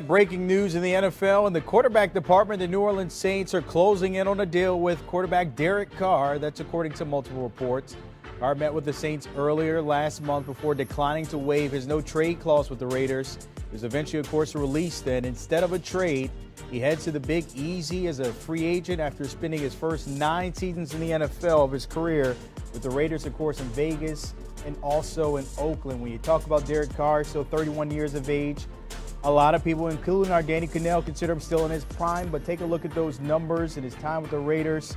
Breaking news in the NFL. In the quarterback department, the New Orleans Saints are closing in on a deal with quarterback Derek Carr. That's according to multiple reports. Carr met with the Saints earlier last month before declining to waive his no-trade clause with the Raiders. It was eventually, of course, released that instead of a trade, he heads to the Big Easy as a free agent after spending his first 9 seasons in the NFL of his career with the Raiders, of course, in Vegas and also in Oakland. When you talk about Derek Carr, still 31 years of age, a lot of people, including our Danny Cannell, consider him still in his prime, but take a look at those numbers and his time with the Raiders.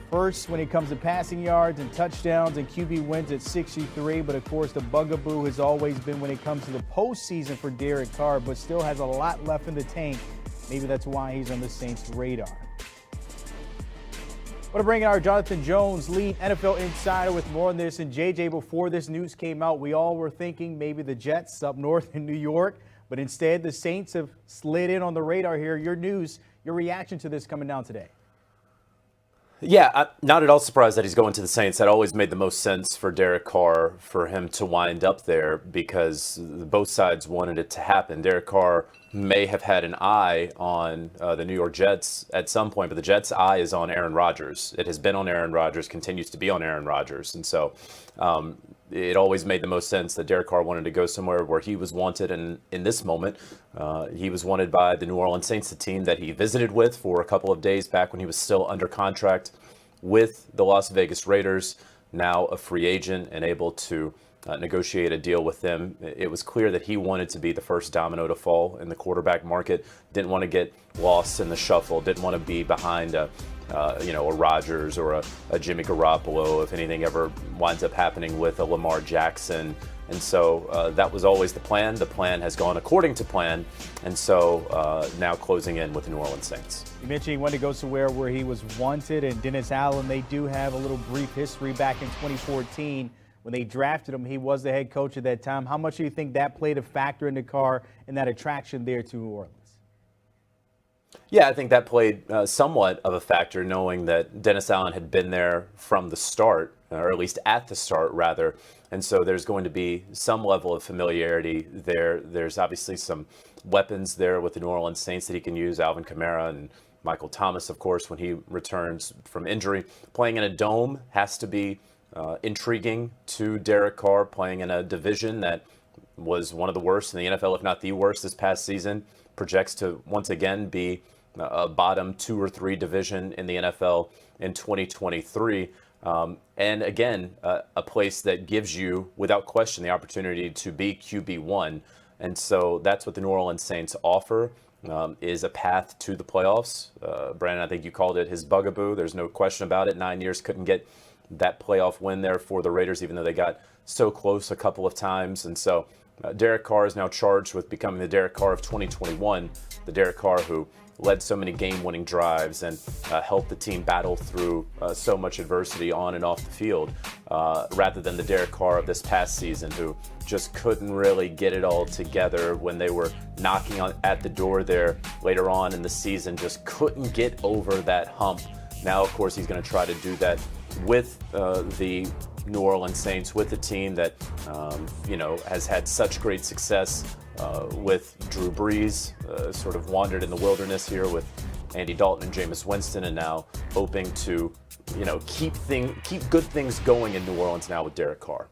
First, when it comes to passing yards and touchdowns and QB wins at 63, but of course the bugaboo has always been when it comes to the postseason for Derek Carr, but still has a lot left in the tank. Maybe that's why he's on the Saints' radar. I want to bring in our Jonathan Jones, lead NFL insider, with more on this. And JJ, before this news came out, we all were thinking maybe the Jets up north in New York. But instead, the Saints have slid in on the radar here. Your news, your reaction to this coming down today? Yeah, I'm not at all surprised that he's going to the Saints. That always made the most sense for Derek Carr, for him to wind up there, because both sides wanted it to happen. Derek Carr may have had an eye on the New York Jets at some point, but the Jets' eye is on Aaron Rodgers. It has been on Aaron Rodgers, continues to be on Aaron Rodgers. And so it always made the most sense that Derek Carr wanted to go somewhere where he was wanted. And in this moment, he was wanted by the New Orleans Saints, the team that he visited with for a couple of days back when he was still under contract with the Las Vegas Raiders, now a free agent and able to negotiate a deal with them. It was clear that he wanted to be the first domino to fall in the quarterback market. Didn't want to get lost in the shuffle. Didn't want to be behind a Rodgers or a Jimmy Garoppolo if anything ever winds up happening with a Lamar Jackson. And so that was always the plan. The plan has gone according to plan. And so now closing in with the New Orleans Saints. You mentioned he wanted to go somewhere where he was wanted, and Dennis Allen, they do have a little brief history back in 2014. When they drafted him, he was the head coach at that time. How much do you think that played a factor in the Carr and that attraction there to New Orleans? Yeah, I think that played somewhat of a factor, knowing that Dennis Allen had been there from the start, or at least at the start, rather. And so there's going to be some level of familiarity there. There's obviously some weapons there with the New Orleans Saints that he can use, Alvin Kamara and Michael Thomas, of course, when he returns from injury. Playing in a dome has to be intriguing to Derek Carr, playing in a division that was one of the worst in the NFL, if not the worst this past season. Projects to once again be a bottom 2 or 3 division in the NFL in 2023. And again, a place that gives you, without question, the opportunity to be QB1. And so that's what the New Orleans Saints offer, is a path to the playoffs. Brandon, I think you called it his bugaboo. There's no question about it. 9 years couldn't get that playoff win there for the Raiders, even though they got so close a couple of times. And so Derek Carr is now charged with becoming the Derek Carr of 2021, the Derek Carr who led so many game-winning drives and helped the team battle through so much adversity on and off the field, rather than the Derek Carr of this past season who just couldn't really get it all together when they were knocking at the door there later on in the season, just couldn't get over that hump. Now, of course, he's going to try to do that with the New Orleans Saints, with a team that has had such great success with Drew Brees, sort of wandered in the wilderness here with Andy Dalton and Jameis Winston, and now hoping to keep good things going in New Orleans now with Derek Carr.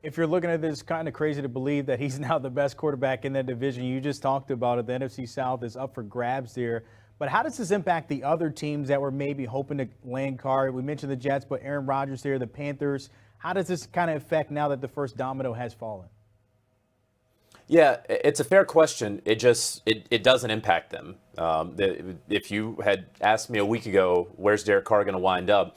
If you're looking at this, kind of crazy to believe that he's now the best quarterback in that division. You just talked about it. The NFC South is up for grabs there. But how does this impact the other teams that were maybe hoping to land Carr? We mentioned the Jets, but Aaron Rodgers there, the Panthers. How does this kind of affect now that the first domino has fallen? Yeah, it's a fair question. It doesn't impact them. If you had asked me a week ago, where's Derek Carr going to wind up?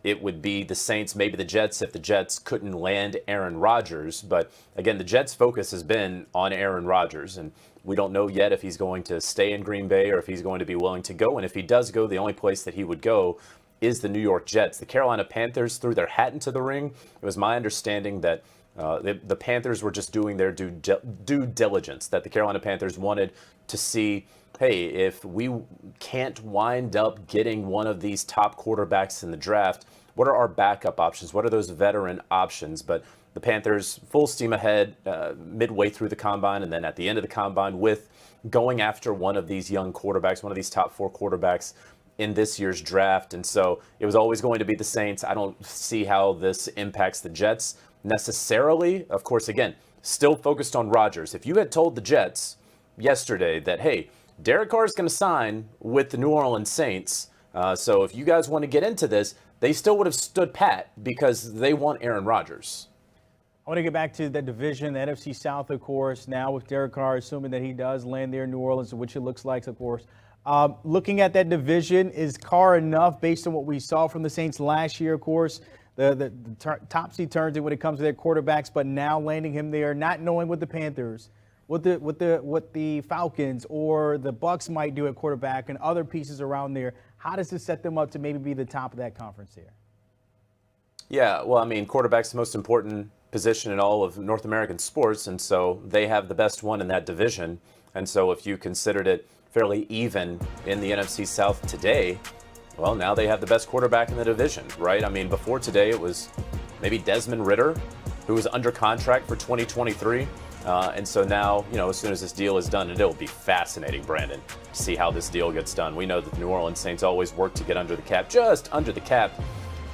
It would be the Saints, maybe the Jets, if the Jets couldn't land Aaron Rodgers. But again, the Jets' focus has been on Aaron Rodgers, and we don't know yet if he's going to stay in Green Bay or if he's going to be willing to go. And if he does go, the only place that he would go is the New York Jets. The Carolina Panthers threw their hat into the ring. It was my understanding that the Panthers were just doing their due diligence, that the Carolina Panthers wanted to see, hey, if we can't wind up getting one of these top quarterbacks in the draft, what are our backup options? What are those veteran options? But the Panthers full steam ahead midway through the combine, and then at the end of the combine with going after one of these young quarterbacks, one of these top 4 quarterbacks in this year's draft. And so it was always going to be the Saints. I don't see how this impacts the Jets necessarily. Of course, again, still focused on Rodgers. If you had told the Jets yesterday that, hey, Derek Carr is going to sign with the New Orleans Saints, so if you guys want to get into this, they still would have stood pat because they want Aaron Rodgers. I want to get back to the division, the NFC South, of course, now with Derek Carr, assuming that he does land there in New Orleans, which it looks like, of course. Looking at that division, is Carr enough based on what we saw from the Saints last year, of course? The topsy-turvy when it comes to their quarterbacks, but now landing him there, not knowing what the Panthers, what the Falcons or the Bucks might do at quarterback and other pieces around there. How does this set them up to maybe be the top of that conference here? Yeah, well, I mean, quarterback's the most important position in all of North American sports, and so they have the best one in that division. And so if you considered it fairly even in the NFC South today, well, now they have the best quarterback in the division, right? I mean, before today, it was maybe Desmond Ridder, who was under contract for 2023. And so now, as soon as this deal is done, and it'll be fascinating, Brandon, to see how this deal gets done. We know that the New Orleans Saints always work to get under the cap, just under the cap,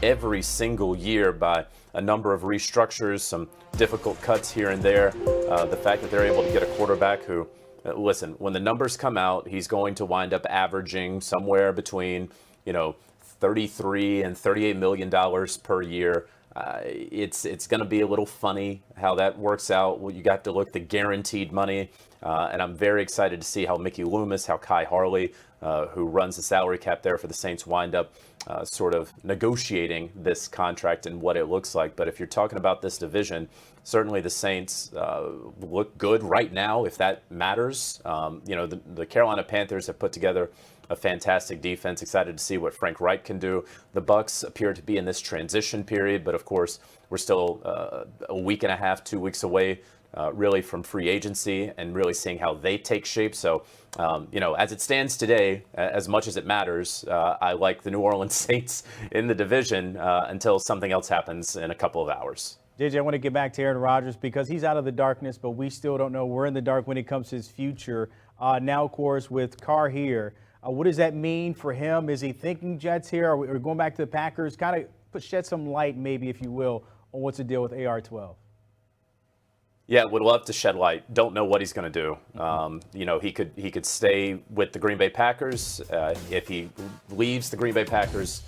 every single year by a number of restructures, some difficult cuts here and there. The fact that they're able to get a quarterback who, listen, when the numbers come out, he's going to wind up averaging somewhere between, $33 and $38 million per year. It's going to be a little funny how that works out. Well, you got to look at the guaranteed money, and I'm very excited to see how Mickey Loomis, how Kai Harley, who runs the salary cap there for the Saints, wind up sort of negotiating this contract and what it looks like. But if you're talking about this division, certainly the Saints look good right now, if that matters. The Carolina Panthers have put together a fantastic defense. Excited to see what Frank Reich can do. The Bucks appear to be in this transition period, but of course, we're still a week and a half, 2 weeks away, really from free agency and really seeing how they take shape. So, as it stands today, as much as it matters, I like the New Orleans Saints in the division until something else happens in a couple of hours. JJ, I want to get back to Aaron Rodgers because he's out of the darkness, but we still don't know. We're in the dark when it comes to his future. Now, of course, with Carr here, what does that mean for him? Is he thinking Jets here? Are we going back to the Packers? Kind of shed some light, maybe, if you will, on what's the deal with AR-12. Yeah, would love to shed light. Don't know what he's going to do. He could stay with the Green Bay Packers. If he leaves the Green Bay Packers,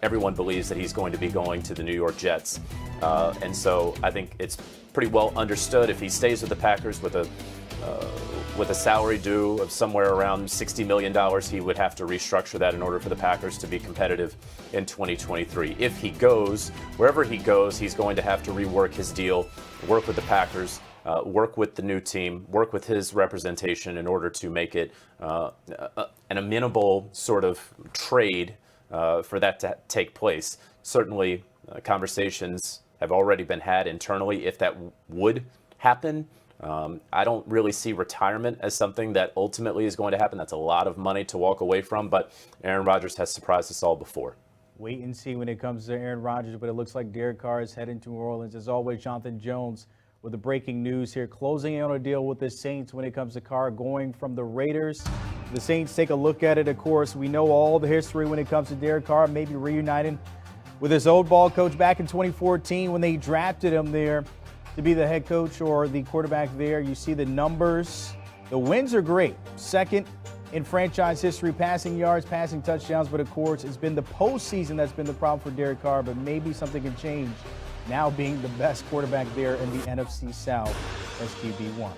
everyone believes that he's going to be going to the New York Jets. And so I think it's pretty well understood if he stays with the Packers with a salary due of somewhere around $60 million, he would have to restructure that in order for the Packers to be competitive in 2023. If he goes, wherever he goes, he's going to have to rework his deal, work with the Packers, work with the new team, work with his representation in order to make it an amenable sort of trade for that to take place. Certainly, conversations have already been had internally if that would happen. I don't really see retirement as something that ultimately is going to happen. That's a lot of money to walk away from, but Aaron Rodgers has surprised us all before. Wait and see when it comes to Aaron Rodgers, but it looks like Derek Carr is heading to New Orleans. As always, Jonathan Jones with the breaking news here, closing in on a deal with the Saints when it comes to Carr going from the Raiders. The Saints take a look at it, of course. We know all the history when it comes to Derek Carr, maybe reuniting with his old ball coach back in 2014 when they drafted him there to be the head coach or the quarterback there. You see the numbers. The wins are great. Second in franchise history, passing yards, passing touchdowns. But, of course, it's been the postseason that's been the problem for Derek Carr. But maybe something can change now being the best quarterback there in the NFC South as QB1.